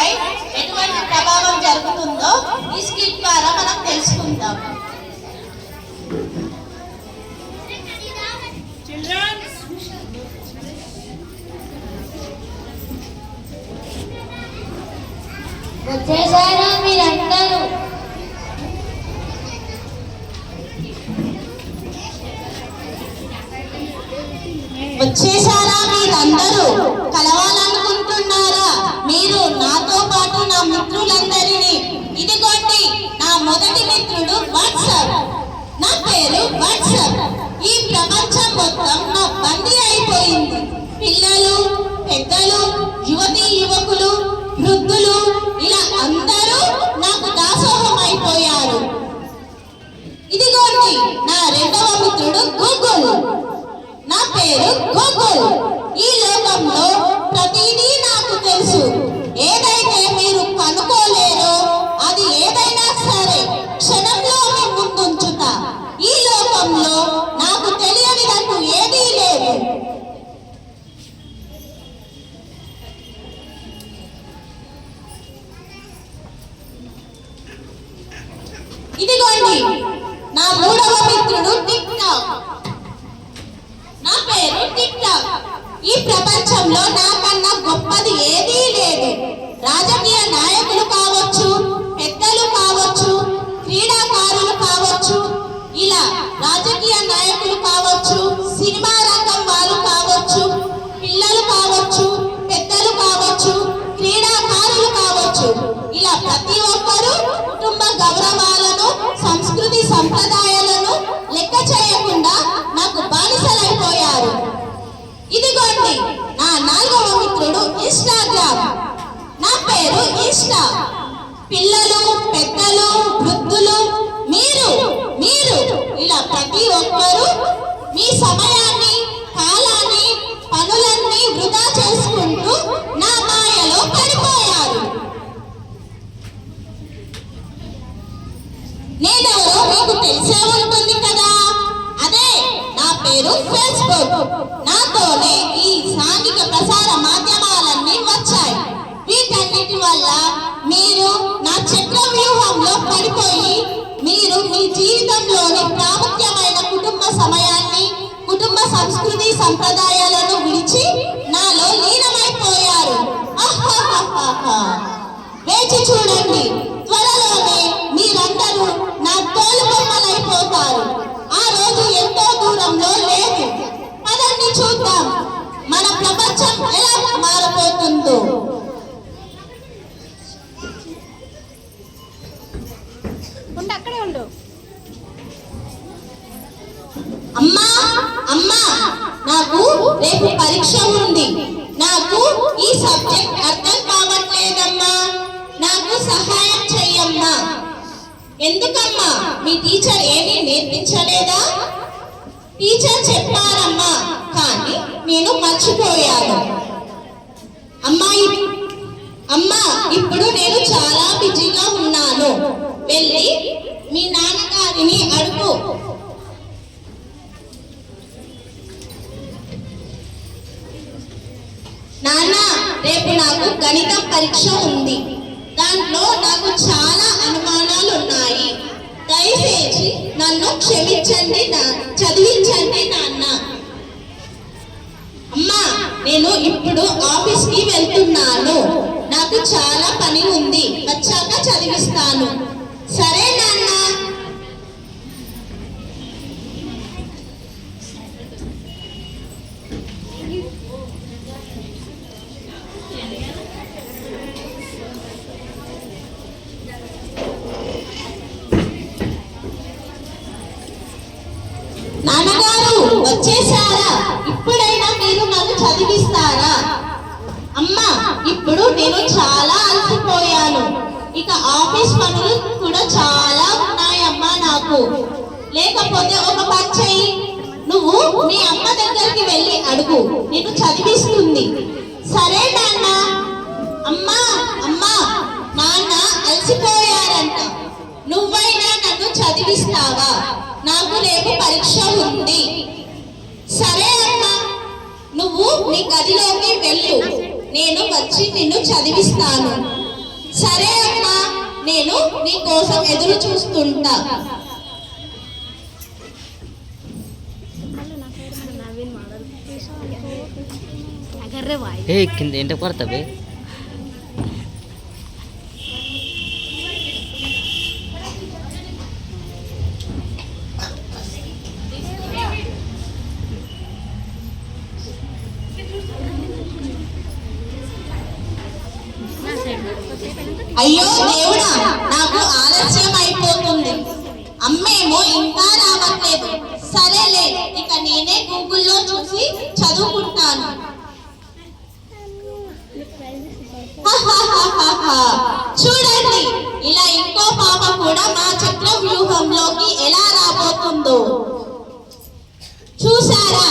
పై ఎటువంటి ప్రభావం జరుగుతుందో ఈ స్కిట్ ద్వారా మనం తెలుసుకుందాం. వచ్చేసారా మీరందరూ? వచ్చేసారా మీరందరూ? కలవాలనుకుంటున్నారా మీరు నాతో పాటు నా మిత్రులందరినీ? ఇదిగోండి నా మొదటి మిత్రుడు వాట్సాప్. నా పేరు వాట్సాప్. ఈ ప్రపంచం మొత్తం నా బందీ అయిపోయింది. పిల్లలు, పెద్దలు, యువతీ యువకులు, వృద్ధులు ఇలా అందరూ నాకు దాసోహం అయిపోయారు. ఇదిగోండి నా రెండవ మిత్రుడు గూగుల్. నా పేరు గూగుల్. ఈ లోకంలో ప్రతిదీ నాకు తెలుసు. ఏదైతే మీరు కనుక్కోలేరో అది ఏదైనా సరే క్షణంలో మీ ముందుంచుతా. ఈ లోకంలో నాకు తెలియనిదంటూ ఏదీ లేదు. ఇదిగోండి నా మూడవ మిత్రుడు టిక్ టాక్. నా పేరు టిక్ టాక్. ఈ ప్రపంచంలో నాకన్నా గొప్పది ఏదీ లేదు. రాజకీయ నాయకులు కావచ్చు, పెద్దలు కావచ్చు, క్రీడాకారులు కావచ్చు, ఇలా రాజకీయ నాయకులు కావచ్చు, సినిమా రంగం వాళ్ళు కావచ్చు, పిల్లలు కావచ్చు, పెద్దలు కావచ్చు, క్రీడాకారులు కావచ్చు, ఇలా ప్రతి ఒక్కరూ కుటుంబ గౌరవాలను, సంస్కృతి సంప్రదాయాలను లెక్క చేయకుండా నాకు బానిసలైపోయారు. ఇదిగోండి నా నాలుగవ మిత్రుడు ఇన్స్టాగ్రామ్. నా పేరు ఇన్స్టా. పిల్లలు, పెద్దలు, వృద్ధులు, మీరు మీరు ఇలా ప్రతి ఒక్కరూ మీ సమయాన్ని, కాలాన్ని, పనులన్నీ వృధా చేసుకుంటూ నా మాయలో పడిపోయారు. నేనెవరో మీకు తెలిసే ఉంటుంది కదా, అదే నా పేరు ఫేస్బుక్. నాతోనే ఈ సాంఘిక ప్రసార మాధ్యమాలన్నీ వచ్చాయి. వీటన్నిటి వల్ల మీరు నా చక్ర వ్యూహంలో పడిపోయి మీరు మీ జీవితంలోని ప్రాముఖ్యమైన కుటుంబ సమయాన్ని, కుటుంబ సంస్కృతి సంప్రదాయాలను విడిచి నాలో లీనమైపోయారు. వేచి చూడండి, త్వరలోనే మీరందరూ నా తోలుబొమ్మలైపోతారు. ఆ రోజు ఎంతో దూరంలో లేదు. పదండి చూద్దాం మన ప్రపంచం ఎలా మారబోతుందో. అక్కడే ఉండు. అమ్మా అమ్మా, నాకు రేపు పరీక్ష ఉంది. నాకు ఈ సబ్జెక్ట్ అర్థం కావట్లేదమ్మా, నాకు సహాయం చెయ్యమ్మా. ఎందుకమ్మా, మీ టీచర్ ఏమీ నేర్పించలేదా? టీచర్ చెప్పారమ్మా, కానీ నేను మర్చిపోయాను. అమ్మా ఇప్పుడు నేను చాలా బిజీగా ఉన్నాను. వెళ్ళి మీ నాన్నగారిని అడుగు. నాన్న, రేపు నాకు గణితం పరీక్ష ఉంది. దాంట్లో నాకు చాలా అనుమానాలు ఉన్నాయి. దయచేసి నన్ను క్షమించండి, చదివించండి నాన్న. అమ్మా నేను ఇప్పుడు ఆఫీస్కి వెళ్తున్నాను. నాకు చాలా పని ఉంది, వచ్చాక చదివిస్తాను. సరే నాన్న. నాన్నగారు వచ్చేసారా? ఇప్పుడైనా మీరు నన్ను చదివిస్తారా? అమ్మా ఇప్పుడు నేను చాలా అలసిపోయాను. ఇక ఆఫీస్ పనులు కూడా చాలా ఉన్నాయమ్మా నాకు. లేకపోతే ఒక పని చెయ్యి, నువ్వు మీ అమ్మ దగ్గరికి వెళ్ళి అడుగు, నేను చదివిస్తుంది. సరే నాన్న. అమ్మా అమ్మా, నాన్న అలసిపోయారంట. నువ్వైనా నన్ను చదివిస్తావా? నాకు రేపు పరీక్ష ఉంది. సరే అమ్మా, నువ్వు నీ గదిలోకి వెళ్ళు, నేను వచ్చి నిన్ను చదివిస్తాను. సరే అమ్మా, నేను నీ కోసం ఎదురు చూస్తుంటా. ఏ కింద ఎంట పడతావే అయ్యో దేవుడా, నాకు ఆలస్యం అయిపోతుంది. అమ్మేమో ఇంకా రావట్లేదు. సరేలే, ఇక నేనే గూగుల్లో చూసి చదువుకుంటాను. చూడండి, ఇలా ఇంకో పాప కూడా మా చక్ర వ్యూహంలోకి ఎలా రాబోతుందో. చూసారా,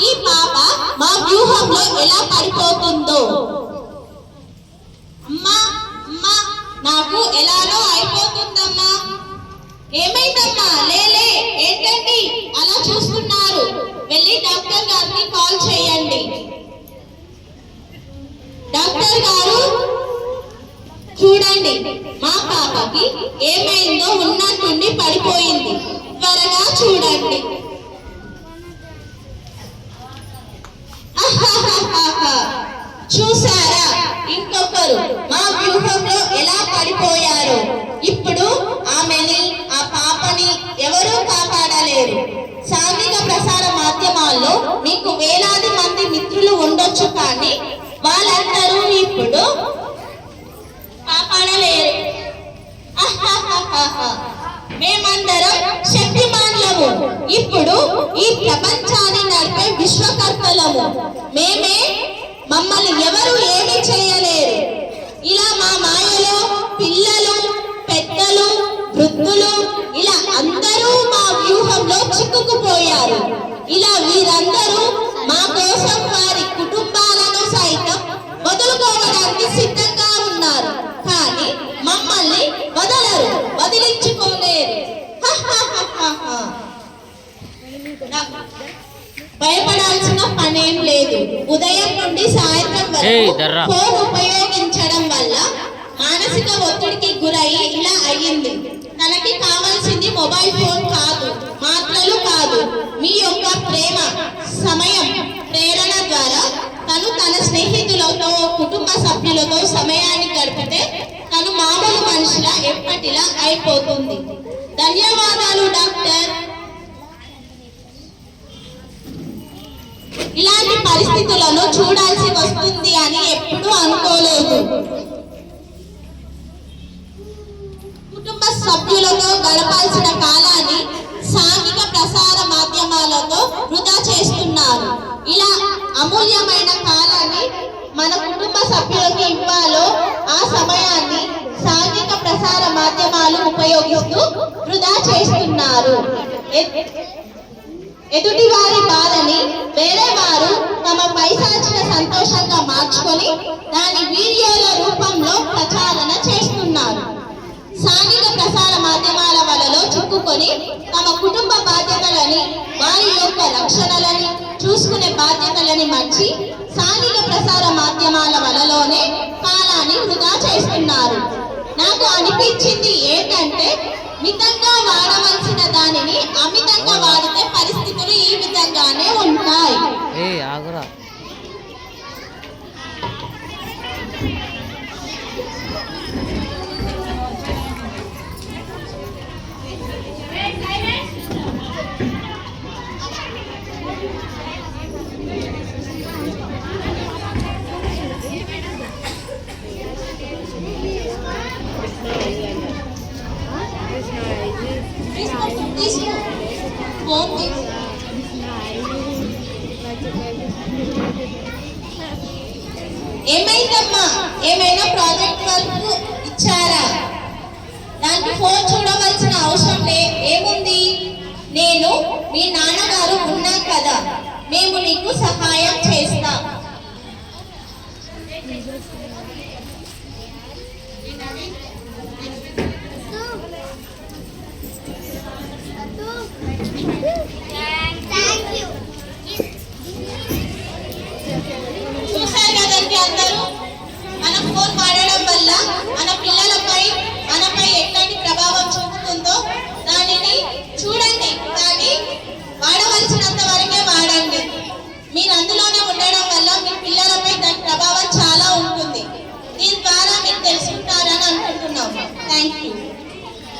ఈ పాప మా వ్యూహంలో ఎలా పడిపోతుందో. అమ్మా అమ్మా, నాకు ఎలానో అయిపోతుందమ్మా. ఏమైందమ్మా? లేలే, ఏంటండి అలా చూస్తున్నారు? వెళ్ళి డాక్టర్ గారికి కాల్ చేయండి. డాక్టర్ గారు, చూడండి, మా పాపకి ఏమైందో ఉన్నట్టుండి పడిపోయింది. త్వరగా చూడండి. చూసారా, ఇంకొకరు మా వ్యూహంలో ఎలా పడిపోయారు. ఇప్పుడు ఆమెని, ఆ పాపని ఎవరూ కాపాడలేరు. సాంఘిక ప్రసార మాధ్యమాల్లో మీకు వేలాది మంది మిత్రులు ఉండొచ్చు, కానీ వాళ్ళందరూ ఇప్పుడు కాపాడలేరు. మేమందరం శక్తిమాన్లము. ఇప్పుడు ఈ ప్రపంచాన్ని నడిపే విశ్వకర్తలము. మమ్మల్ని ఎవరు ఏమీ చేయలేరు. ఇలా మా మాయలో పిల్లలు, పెద్దలు, వృద్ధులు ఇలా అందరూ మా వ్యూహంలో చిక్కుకుపోయారు. ఇలా వీరందరూ మా కోసం వారి కుటుంబాలను సైతం వదులుకోవడానికి సిద్ధంగా ఉన్నారు. కానీ మమ్మల్ని వదలరు, వదిలించుకోలేరు. భయపడాల్సిన పనేం లేదు. ఉదయం నుండి సాయంత్రం వరకు ఫోన్ ఉపయోగించడం వల్ల మానసిక ఒత్తిడికి గురయ్యి ఇలా అయ్యింది. తనకి కావాల్సింది మొబైల్ ఫోన్ కాదు, మాత్రలు కాదు, మీ యొక్క ప్రేమ, సమయం, ప్రేరణ ద్వారా తను తన స్నేహితులతో, కుటుంబ సభ్యులతో సమయాన్ని గడిపితే తను మామూలు మనిషిలా ఎప్పటిలా అయిపోతుంది. ధన్యవాదాలు డాక్టర్. ఇలాంటి పరిస్థితులను చూడాల్సి వస్తుంది అని ఎప్పుడూ అనుకోలేదు. కుటుంబ సభ్యులతో గడపాల్సిన కాలాన్ని సాంఘిక ప్రసార మాధ్యమాలతో వృధా చేస్తున్నారు. ఇలా అమూల్యమైన కాలాన్ని మన కుటుంబ సభ్యులకు ఇవ్వాలో ఆ సమయాన్ని సాంఘిక ప్రసార మాధ్యమాలు ఉపయోగిస్తూ వృధా చేస్తున్నారు. ఎదుటి వారి బాధని వేరే వారు తమ పైశాచిక సంతోషంగా మార్చుకొని దాని వీడియోల రూపంలో ప్రచారణ చేస్తున్నారు. సాంఘిక ప్రసార మాధ్యమాల వలలో చిక్కుకొని తమ కుటుంబ బాధ్యతలని, వారి యొక్క రక్షణలని చూసుకునే బాధ్యతలని మర్చి సాంఘిక ప్రసార మాధ్యమాల వలలోనే కాలాన్ని వృధా చేస్తున్నారు. నాకు అనిపించింది ఏంటంటే, మితంగా వాడవలసిన దానిని అమితంగా వాడితే పరిస్థితులు ఈ విధంగానే ఉంటాయి. ఏమైందమ్మా? ఏమైనా ప్రాజెక్ట్ వర్క్ ఇచ్చారా? దానికి ఫోన్ చూడవలసిన అవసరం ఏముంది? నేను మీ నాన్నగారు ఉన్నాం కదా, మేము నీకు సహాయం చేస్తాం.